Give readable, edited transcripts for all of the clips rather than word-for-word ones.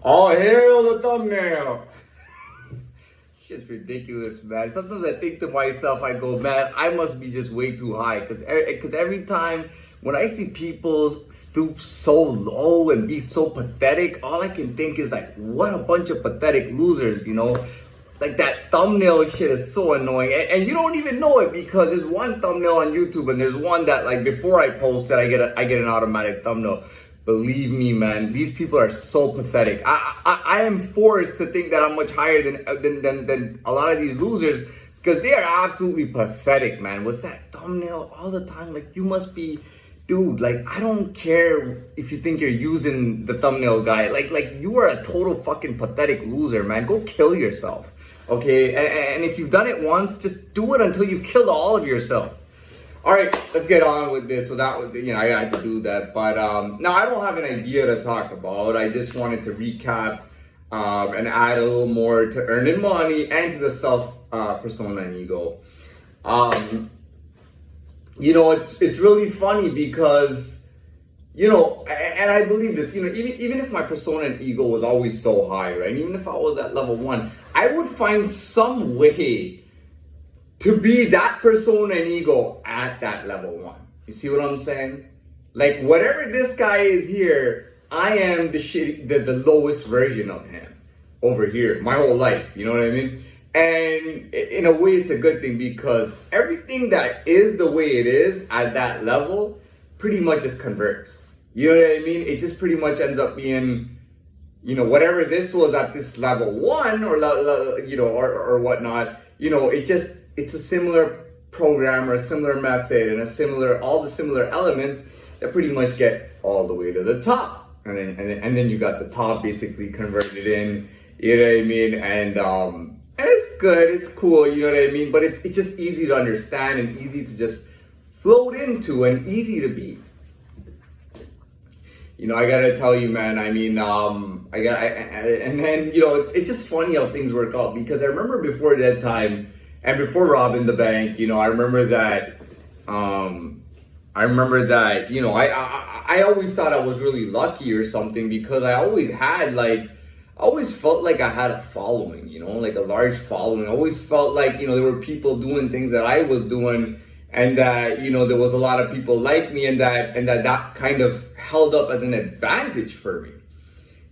Oh, hell, the thumbnail. Shit's ridiculous, man. Sometimes I think to myself, I go, man, I must be just way too high. Cause every time when I see people stoop so low and be so pathetic, all I can think is like, what a bunch of pathetic losers, you know? Like that thumbnail shit is so annoying. And you don't even know it because there's one thumbnail on YouTube and there's one that like before I post it, I get an automatic thumbnail. Believe me, man, these people are so pathetic. I am forced to think that I'm much higher than a lot of these losers because they are absolutely pathetic, man. With that thumbnail all the time, like you must be, dude. Like I don't care if you think you're using the thumbnail guy. Like you are a total fucking pathetic loser, man. Go kill yourself, okay? And if you've done it once, just do it until you've killed all of yourselves. All right, let's get on with this. So that was, I had to do that. But now I don't have an idea to talk about. I just wanted to recap and add a little more to earning money and to the self persona and ego. It's really funny because, and I believe this, even if my persona and ego was always so high, right? Even if I was at level 1, I would find some way to be that persona and ego at that level 1. You see what I'm saying? Like whatever this guy is here, I am the lowest version of him over here my whole life. You know what I mean? And in a way, it's a good thing because everything that is the way it is at that level pretty much just converts. You know what I mean? It just pretty much ends up being, whatever this was at this level 1 or whatnot, it's a similar program or a similar method and all the similar elements that pretty much get all the way to the top. And then you got the top basically converted in, you know what I mean? And it's good, it's cool, you know what I mean? But it's just easy to understand and easy to just float into and easy to be. I gotta tell you, man, it's just funny how things work out because I remember before that time, and before robbing the bank, I remember that, I always thought I was really lucky or something because I always felt like I had a following, like a large following. I always felt like, there were people doing things that I was doing and that, there was a lot of people like me and that kind of held up as an advantage for me.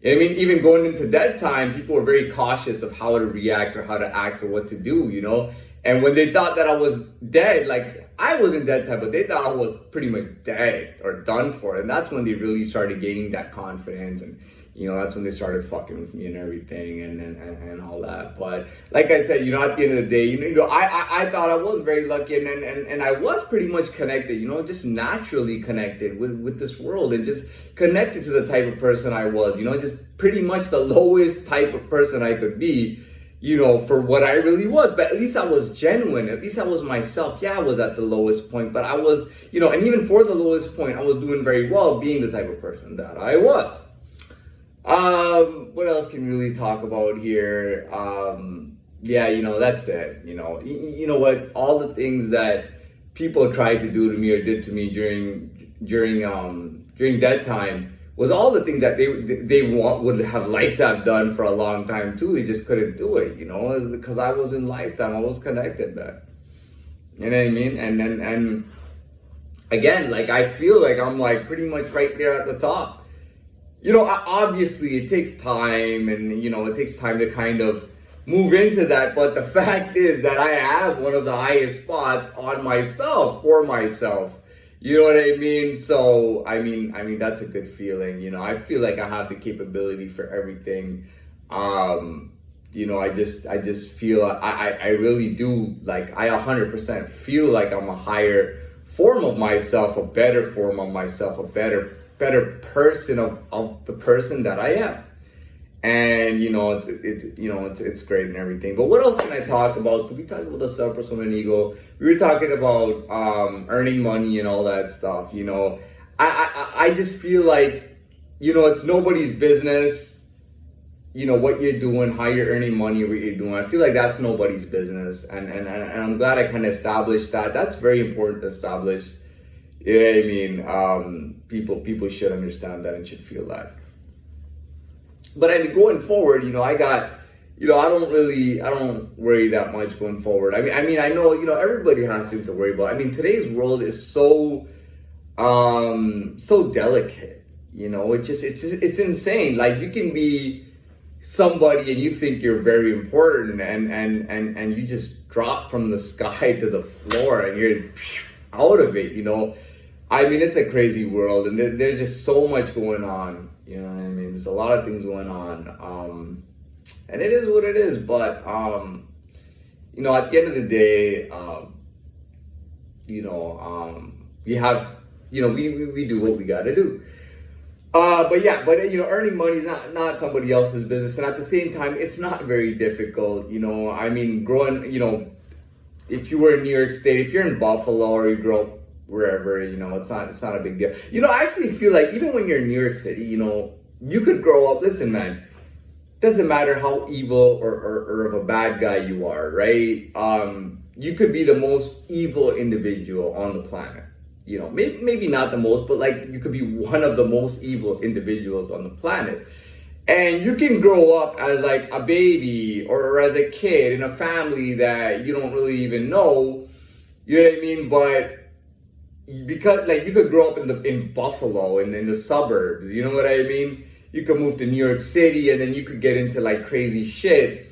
I mean, even going into dead time, people were very cautious of how to react or how to act or what to do, And when they thought that I was dead, like I was in dead time, but they thought I was pretty much dead or done for. And that's when they really started gaining that confidence. And, that's when they started fucking with me and everything and all that. But like I said, at the end of the day, I thought I was very lucky and I was pretty much connected, just naturally connected with this world and just connected to the type of person I was, just pretty much the lowest type of person I could be, for what I really was. But at least I was genuine. At least I was myself. Yeah, I was at the lowest point, but I was, and even for the lowest point, I was doing very well being the type of person that I was. What else can we really talk about here? That's it. You know what? All the things that people tried to do to me or did to me during that time was all the things that they would have liked to have done for a long time too. They just couldn't do it, because I was in lifetime. I was connected then. You know what I mean? And again, like I feel like I'm like pretty much right there at the top. Obviously it takes time and, it takes time to kind of move into that. But the fact is that I have one of the highest spots on myself, for myself. You know what I mean? So, I mean, that's a good feeling. I feel like I have the capability for everything. I just feel, I really do, like, I 100% feel like I'm a higher form of myself, a better form of myself, a better person of the person that I am. And it's great and everything. But what else can I talk about? So we talked about the self, persona, and ego. We were talking about earning money and all that stuff. I just feel like it's nobody's business. What you're doing, how you're earning money, what you're doing. I feel like that's nobody's business, and I'm glad I kind of established that. That's very important to establish. You know what I mean? People should understand that and should feel that. But I mean, going forward, I got, I don't worry that much going forward. I know, everybody has things to worry about. I mean, today's world is so delicate. It's insane. Like, you can be somebody and you think you're very important, and you just drop from the sky to the floor and you're out of it. I mean, it's a crazy world, and there's just so much going on. You know what I mean? There's a lot of things going on, and it is what it is. But at the end of the day, we have, we do what we got to do. Earning money is not somebody else's business, and at the same time, it's not very difficult. I mean, if you were in New York State, if you're in Buffalo, or you grow up wherever, it's not a big deal. I actually feel like even when you're in New York City, you could grow up. Listen, man, doesn't matter how evil or of a bad guy you are, right? You could be the most evil individual on the planet. Maybe not the most, but like, you could be one of the most evil individuals on the planet. And you can grow up as like a baby or as a kid in a family that you don't really even know. You know what I mean? But because like, you could grow up in Buffalo and in the suburbs, you know what I mean? You could move to New York City and then you could get into like crazy shit.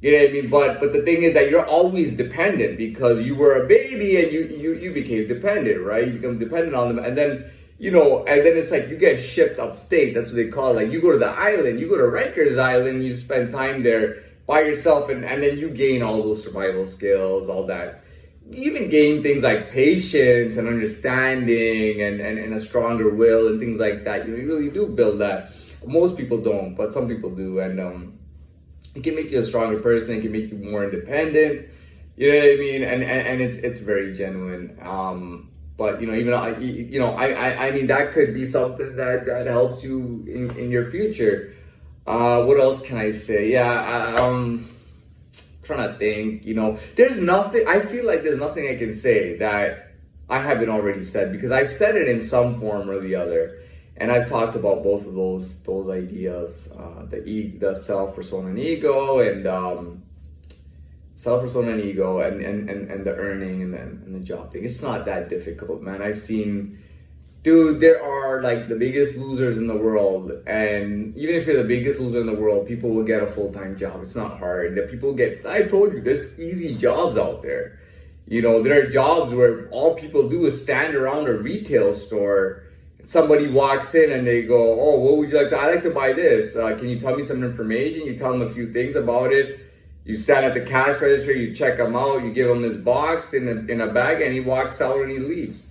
You know what I mean? But the thing is that you're always dependent because you were a baby and you became dependent, right? You become dependent on them, and then it's like you get shipped upstate. That's what they call it. Like, you go to the island, you go to Rikers Island, you spend time there by yourself, and then you gain all those survival skills, all that. You even gain things like patience and understanding and a stronger will and things like that. You really do build that. Most people don't, but some people do, and it can make you a stronger person. It can make you more independent. You know what I mean? And it's very genuine. But I mean, that could be something that helps you in your future. What else can I say? Yeah, trying to think. There's nothing. I feel like there's nothing I can say that I haven't already said, because I've said it in some form or the other. And I've talked about both of those ideas, the self, persona, and ego, and self, persona, and ego, and the earning and the job thing. It's not that difficult, man. I've seen, dude, there are like the biggest losers in the world, and even if you're the biggest loser in the world, people will get a full-time job. It's not hard. I told you, there's easy jobs out there. There are jobs where all people do is stand around a retail store. Somebody walks in and they go, "Oh, what would you like to? I like to buy this. Can you tell me some information?" You tell them a few things about it. You stand at the cash register, you check him out, you give him this box in a bag, and he walks out and he leaves.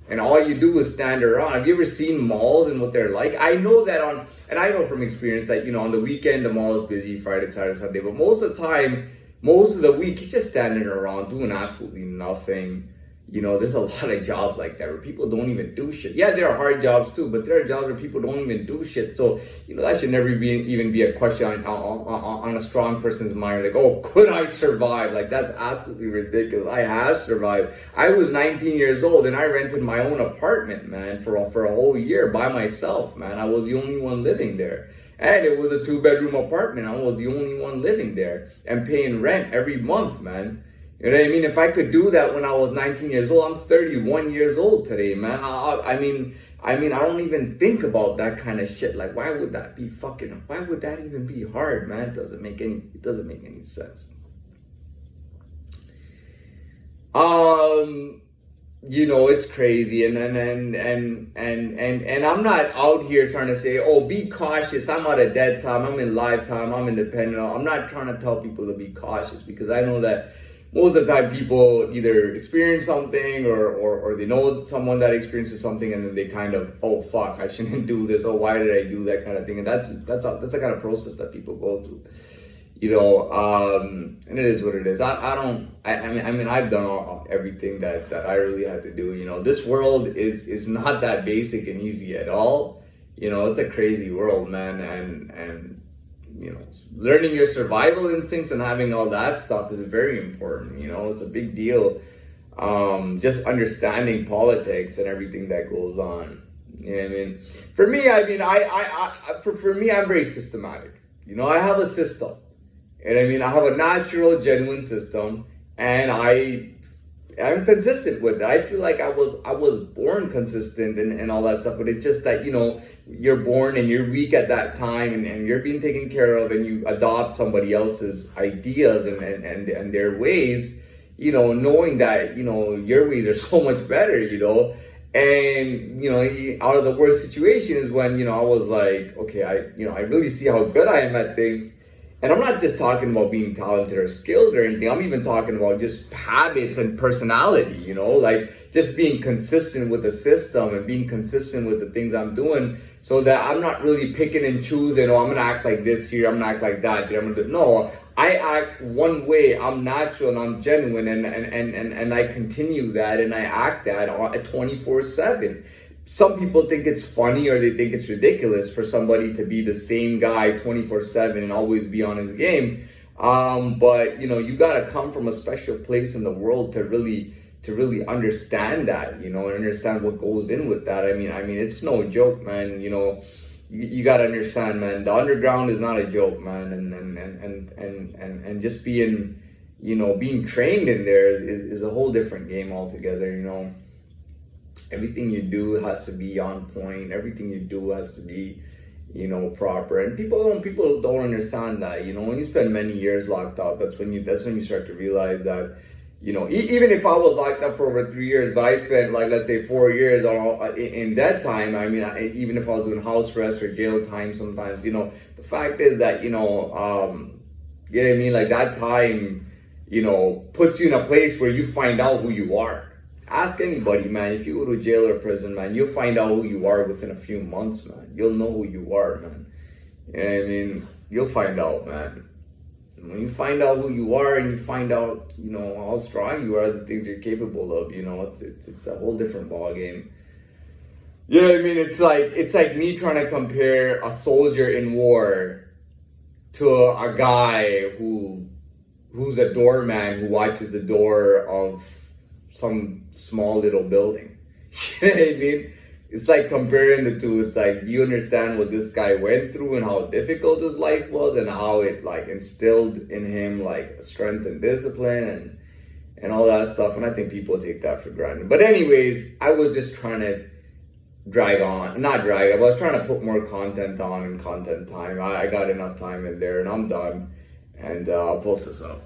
And all you do is stand around. Have you ever seen malls and what they're like? I know that and I know from experience that, on the weekend, the mall is busy, Friday, Saturday, Sunday. But most of the time, most of the week, you're just standing around doing absolutely nothing. There's a lot of jobs like that where people don't even do shit. Yeah, there are hard jobs too, but there are jobs where people don't even do shit. So, that should never even be a question on a strong person's mind. Like, oh, could I survive? Like, that's absolutely ridiculous. I have survived. I was 19 years old and I rented my own apartment, man, for a whole year by myself, man. I was the only one living there. And it was a 2-bedroom apartment. I was the only one living there and paying rent every month, man. You know what I mean? If I could do that when I was 19 years old, I'm 31 years old today, man. I mean, I don't even think about that kind of shit. Like, why would that even be hard, man? It doesn't make any sense. It's crazy, and I'm not out here trying to say, oh, be cautious. I'm out of dead time. I'm in live time. I'm independent. I'm not trying to tell people to be cautious, because I know that most of the time people either experience something or they know someone that experiences something, and then they kind of, oh fuck, I shouldn't do this. Oh, why did I do that kind of thing? And that's the kind of process that people go through. And it is what it is. I mean, I've done everything that I really had to do. This world is not that basic and easy at all. It's a crazy world, man, and learning your survival instincts and having all that stuff is very important. It's a big deal. Just understanding politics and everything that goes on. You know what I mean? For me, I mean, for me, I'm very systematic. You know, I have a system. And I mean, I have a natural, genuine system, and I'm consistent with it. I feel like I was born consistent and all that stuff, but it's just that, you know, you're born and you're weak at that time, and you're being taken care of, and you adopt somebody else's ideas and their ways, you know, knowing that, you know, your ways are so much better, you know. And, you know, out of the worst situation is when, you know, I was like, okay, I really see how good I am at things. And I'm not just talking about being talented or skilled or anything. I'm even talking about just habits and personality, you know, like just being consistent with the system and being consistent with the things I'm doing, so that I'm not really picking and choosing, oh, I'm going to act like this here, I'm going to act like that. I'm gonna do. No, I act one way. I'm natural and I'm genuine, and I continue that, and I act that at 24/7. Some people think it's funny or they think it's ridiculous for somebody to be the same guy 24/7 and always be on his game. But you know, you gotta come from a special place in the world to really understand that, you know, and understand what goes in with that. I mean, it's no joke, man. You know, you gotta understand, man. The underground is not a joke, man. And just being, you know, being trained in there is a whole different game altogether, you know. Everything you do has to be on point. Everything you do has to be, you know, proper. And people don't understand that. You know, when you spend many years locked up, that's when you start to realize that, you know, even if I was locked up for over 3 years, but I spent, like, let's say 4 years in that time. I mean, even if I was doing house arrest or jail time, sometimes, you know, the fact is that, you know, you know what I mean, like that time, you know, puts you in a place where you find out who you are. Ask anybody, man. If you go to jail or prison, man, you'll find out who you are within a few months, man. You'll know who you are, man. You know what I mean? You'll find out, man. And when you find out who you are, and you find out, you know, how strong you are, the things you're capable of, you know, it's a whole different ball game. You know what I mean? It's like me trying to compare a soldier in war to a guy who's a doorman who watches the door of some small little building. You know what I mean? It's like comparing the two. It's like, do you understand what this guy went through and how difficult his life was, and how it like instilled in him like strength and discipline and all that stuff? And I think people take that for granted. But anyways, I was just trying to I was trying to put more content on in content time. I got enough time in there, and I'm done. And I'll post this up.